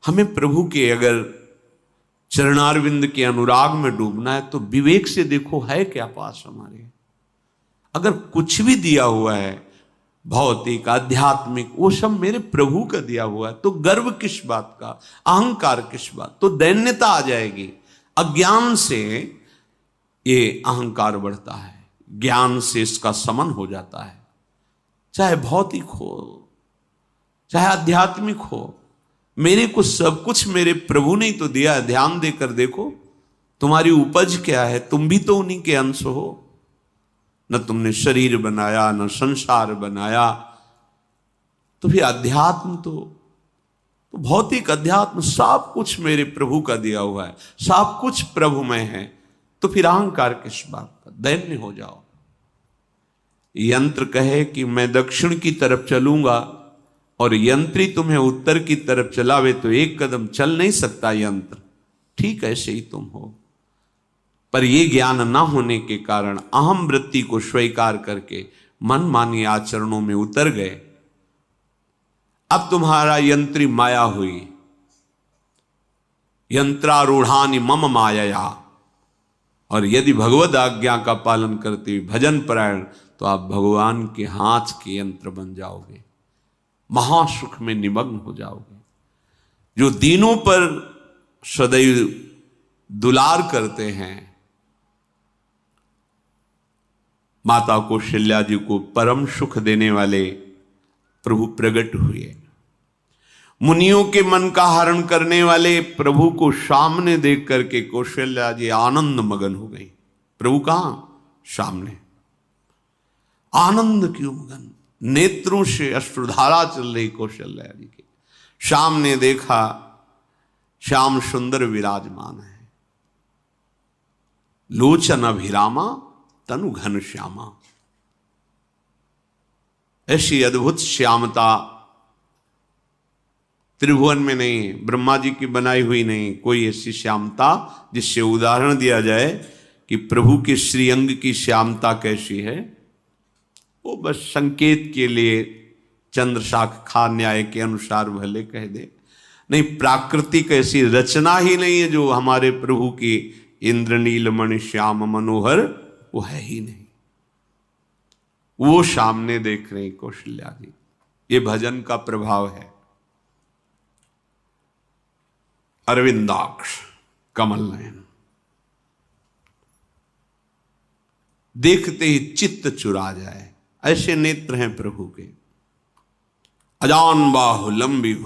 हमें प्रभु के अगर चरणारविंद के अनुराग में डूबना है तो विवेक से देखो है क्या पास हमारे। अगर कुछ भी दिया हुआ है भौतिक आध्यात्मिक, वो सब मेरे प्रभु का दिया हुआ है, तो गर्व किस बात का, अहंकार किस बात, तो दैन्यता आ जाएगी। अज्ञान से ये अहंकार बढ़ता है, ज्ञान से इसका समन हो जाता है। चाहे भौतिक हो चाहे आध्यात्मिक हो, मेरे को सब कुछ मेरे प्रभु ने ही तो दिया है। ध्यान देकर देखो तुम्हारी उपज क्या है, तुम भी तो उन्हीं के अंश हो। न तुमने शरीर बनाया न संसार बनाया, तो फिर अध्यात्म तो भौतिक अध्यात्म सब कुछ मेरे प्रभु का दिया हुआ है, सब कुछ प्रभु में है, तो फिर अहंकार किस बात का, दैन्य हो जाओ। यंत्र कहे कि मैं दक्षिण की तरफ चलूंगा और यंत्री तुम्हें उत्तर की तरफ चलावे तो एक कदम चल नहीं सकता यंत्र, ठीक ऐसे ही तुम हो। पर यह ज्ञान ना होने के कारण अहम वृत्ति को स्वीकार करके मनमानी आचरणों में उतर गए। अब तुम्हारा यंत्री माया हुई, यंत्रारूढ़ानि मम माया। और यदि भगवद आज्ञा का पालन करते हुए भजन परायण, तो आप भगवान के हाथ के यंत्र बन जाओगे, महासुख में निमग्न हो जाओगे। जो दीनों पर सदैव दुलार करते हैं, माता कौशल्या जी को परम सुख देने वाले प्रभु प्रकट हुए। मुनियों के मन का हरण करने वाले प्रभु को सामने देख करके कौशल्या जी आनंद मगन हो गई। प्रभु कहां? सामने। आनंद क्यों मगन, नेत्रों से अश्रुधारा चल रही कौशल्या जी की। सामने देखा श्याम सुंदर विराजमान है, लोचन अभिरामा तनु घन श्यामा। ऐसी अद्भुत श्यामता त्रिभुवन में नहीं, ब्रह्मा जी की बनाई हुई नहीं कोई ऐसी श्यामता जिससे उदाहरण दिया जाए कि प्रभु के श्रीअंग की श्यामता कैसी है। वो बस संकेत के लिए चंद्र शाखा न्याय के अनुसार भले कह दे, नहीं प्राकृतिक ऐसी रचना ही नहीं है जो हमारे प्रभु की इंद्रनीलमणि श्याम मनोहर, वो है ही नहीं। वो सामने देख रहे कौशल्या जी। ये भजन का प्रभाव है। अरविंदाक्ष कमल नयन, देखते ही चित्त चुरा जाए, ऐसे नेत्र हैं प्रभु के। अजान बाहु लंबी भुज,